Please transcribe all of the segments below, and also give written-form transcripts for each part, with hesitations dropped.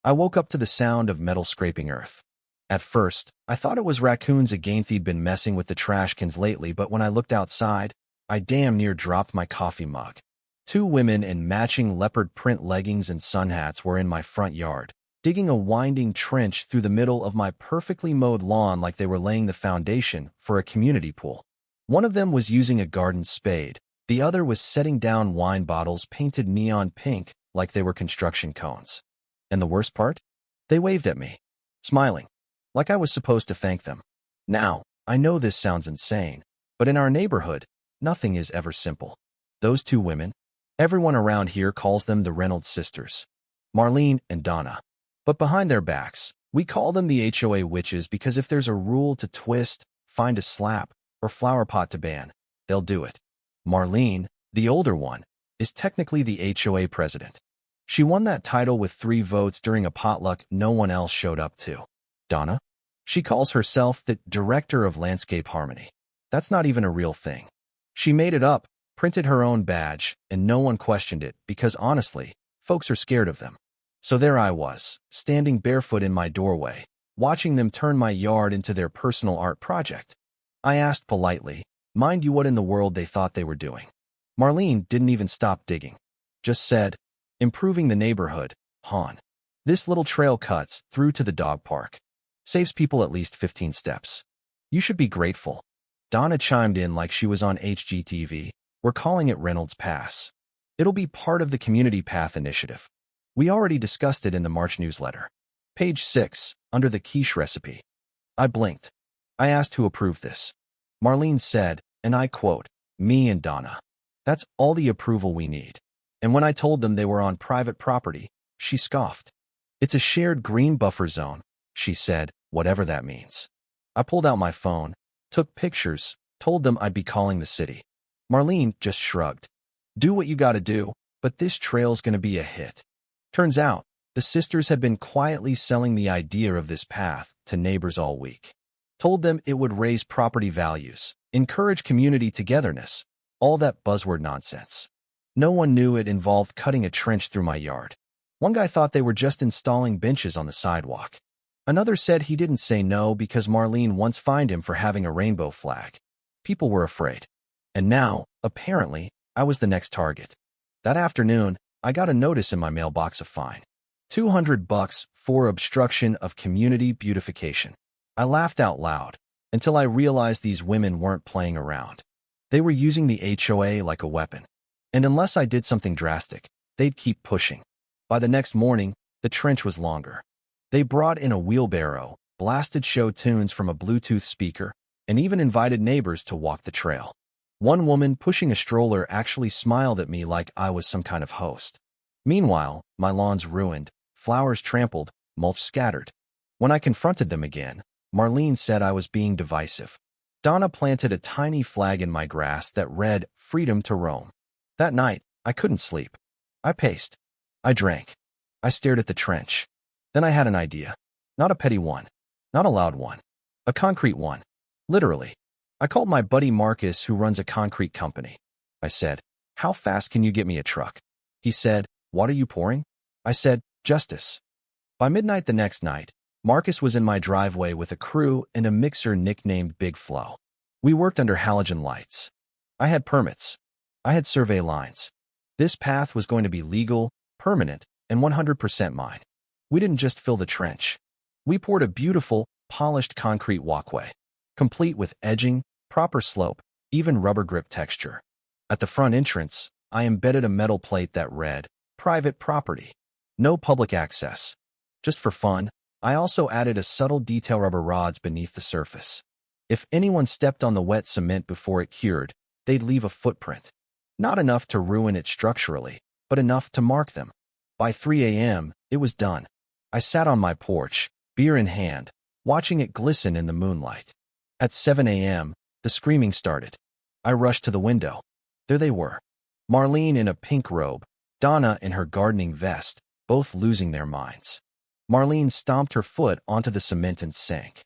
I woke up to the sound of metal scraping earth. At first, I thought it was raccoons again. They'd been messing with the trash cans lately, but when I looked outside, I damn near dropped my coffee mug. Two women in matching leopard print leggings and sun hats were in my front yard, digging a winding trench through the middle of my perfectly mowed lawn like they were laying the foundation for a community pool. One of them was using a garden spade. The other was setting down wine bottles painted neon pink like they were construction cones. And the worst part? They waved at me, smiling, like I was supposed to thank them. Now, I know this sounds insane, but in our neighborhood, nothing is ever simple. Those two women, everyone around here calls them the Reynolds sisters, Marlene and Donna. But behind their backs, we call them the HOA witches because if there's a rule to twist, find a slap, or flower pot to ban, they'll do it. Marlene, the older one, is technically the HOA president. She won that title with 3 votes during a potluck no one else showed up to. Donna? She calls herself the Director of Landscape Harmony. That's not even a real thing. She made it up, printed her own badge, and no one questioned it because honestly, folks are scared of them. So there I was, standing barefoot in my doorway, watching them turn my yard into their personal art project. I asked politely, mind you, what in the world they thought they were doing. Marlene didn't even stop digging. Just said, improving the neighborhood, hon. This little trail cuts through to the dog park. Saves people at least 15 steps. You should be grateful. Donna chimed in like she was on HGTV. We're calling it Reynolds Pass. It'll be part of the Community Path Initiative. We already discussed it in the March newsletter. Page 6, under the quiche recipe. I blinked. I asked who approved this. Marlene said, and I quote, me and Donna. That's all the approval we need. And when I told them they were on private property, she scoffed. It's a shared green buffer zone, she said, whatever that means. I pulled out my phone, took pictures, told them I'd be calling the city. Marlene just shrugged. Do what you gotta do, but this trail's gonna be a hit. Turns out, the sisters had been quietly selling the idea of this path to neighbors all week. Told them it would raise property values, encourage community togetherness, all that buzzword nonsense. No one knew it involved cutting a trench through my yard. One guy thought they were just installing benches on the sidewalk. Another said he didn't say no because Marlene once fined him for having a rainbow flag. People were afraid. And now, apparently, I was the next target. That afternoon, I got a notice in my mailbox, a fine. $200 for obstruction of community beautification. I laughed out loud until I realized these women weren't playing around. They were using the HOA like a weapon. And unless I did something drastic, they'd keep pushing. By the next morning, the trench was longer. They brought in a wheelbarrow, blasted show tunes from a Bluetooth speaker, and even invited neighbors to walk the trail. One woman pushing a stroller actually smiled at me like I was some kind of host. Meanwhile, my lawn's ruined, flowers trampled, mulch scattered. When I confronted them again, Marlene said I was being divisive. Donna planted a tiny flag in my grass that read, "Freedom to roam." That night, I couldn't sleep. I paced. I drank. I stared at the trench. Then I had an idea. Not a petty one. Not a loud one. A concrete one. Literally. I called my buddy Marcus, who runs a concrete company. I said, how fast can you get me a truck? He said, what are you pouring? I said, justice. By midnight the next night, Marcus was in my driveway with a crew and a mixer nicknamed Big Flow. We worked under halogen lights. I had permits. I had survey lines. This path was going to be legal, permanent, and 100% mine. We didn't just fill the trench. We poured a beautiful, polished concrete walkway, complete with edging, proper slope, even rubber grip texture. At the front entrance, I embedded a metal plate that read, private property. No public access. Just for fun, I also added a subtle detail rubber rods beneath the surface. If anyone stepped on the wet cement before it cured, they'd leave a footprint. Not enough to ruin it structurally, but enough to mark them. By 3 a.m., it was done. I sat on my porch, beer in hand, watching it glisten in the moonlight. At 7 a.m., the screaming started. I rushed to the window. There they were. Marlene in a pink robe, Donna in her gardening vest, both losing their minds. Marlene stomped her foot onto the cement and sank.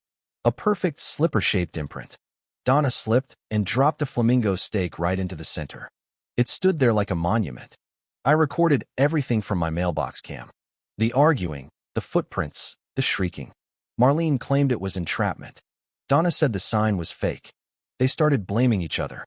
A perfect slipper-shaped imprint. Donna slipped and dropped a flamingo stake right into the center. It stood there like a monument. I recorded everything from my mailbox cam. The arguing, The footprints, the shrieking. Marlene claimed it was entrapment. Donna said the sign was fake. They started blaming each other.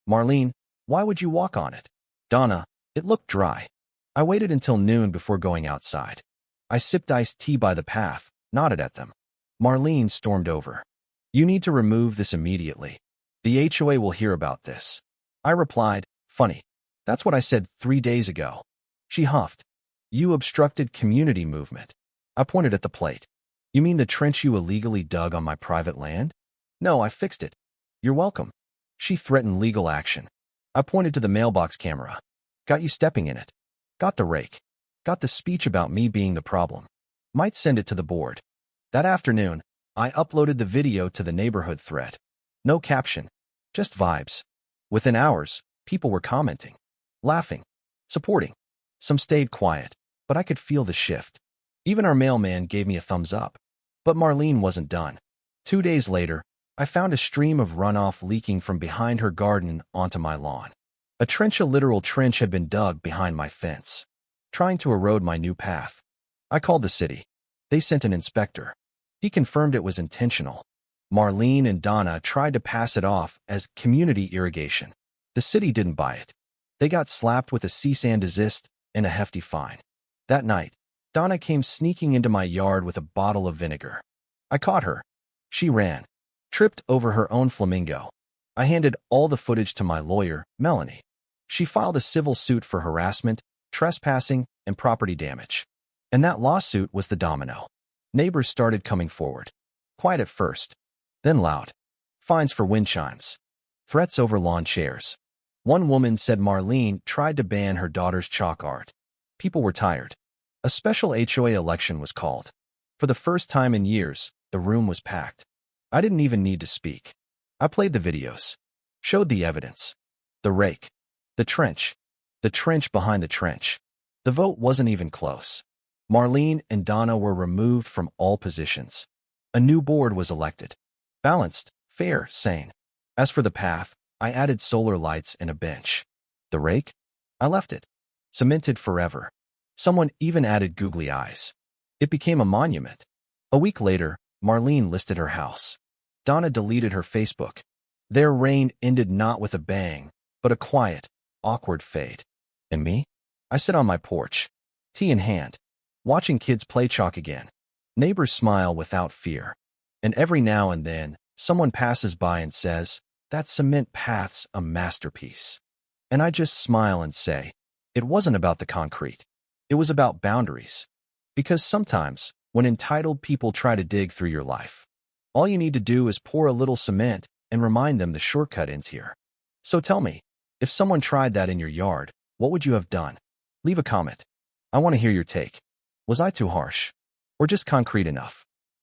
Marlene, why would you walk on it? Donna, it looked dry. I waited until noon before going outside. I sipped iced tea by the path, nodded at them. Marlene stormed over. You need to remove this immediately. The HOA will hear about this. I replied, funny. That's what I said 3 days ago. She huffed. You obstructed community movement. I pointed at the plate. You mean the trench you illegally dug on my private land? No, I fixed it. You're welcome. She threatened legal action. I pointed to the mailbox camera. Got you stepping in it. Got the rake. Got the speech about me being the problem. Might send it to the board. That afternoon, I uploaded the video to the neighborhood thread. No caption. Just vibes. Within hours, people were commenting, laughing, supporting. Some stayed quiet, but I could feel the shift. Even our mailman gave me a thumbs up. But Marlene wasn't done. 2 days later, I found a stream of runoff leaking from behind her garden onto my lawn. A literal trench had been dug behind my fence, trying to erode my new path. I called the city. They sent an inspector. He confirmed it was intentional. Marlene and Donna tried to pass it off as community irrigation. The city didn't buy it. They got slapped with a cease and desist and a hefty fine. That night, Donna came sneaking into my yard with a bottle of vinegar. I caught her. She ran, tripped over her own flamingo. I handed all the footage to my lawyer, Melanie. She filed a civil suit for harassment, trespassing, and property damage. And that lawsuit was the domino. Neighbors started coming forward. Quiet at first, then loud. Fines for wind chimes. Threats over lawn chairs. One woman said Marlene tried to ban her daughter's chalk art. People were tired. A special HOA election was called. For the first time in years, the room was packed. I didn't even need to speak. I played the videos, showed the evidence. The rake. The trench behind the trench. The vote wasn't even close. Marlene and Donna were removed from all positions. A new board was elected. Balanced, fair, sane. As for the path, I added solar lights and a bench. The rake? I left it. Cemented forever. Someone even added googly eyes. It became a monument. A week later, Marlene listed her house. Donna deleted her Facebook. Their reign ended not with a bang, but a quiet, awkward fade. And me? I sit on my porch, tea in hand, watching kids play chalk again. Neighbors smile without fear. And every now and then, someone passes by and says, that cement path's a masterpiece. And I just smile and say, it wasn't about the concrete. It was about boundaries. Because sometimes, when entitled people try to dig through your life, all you need to do is pour a little cement and remind them the shortcut ends here. So tell me, if someone tried that in your yard, what would you have done? Leave a comment. I want to hear your take. Was I too harsh? Or just concrete enough?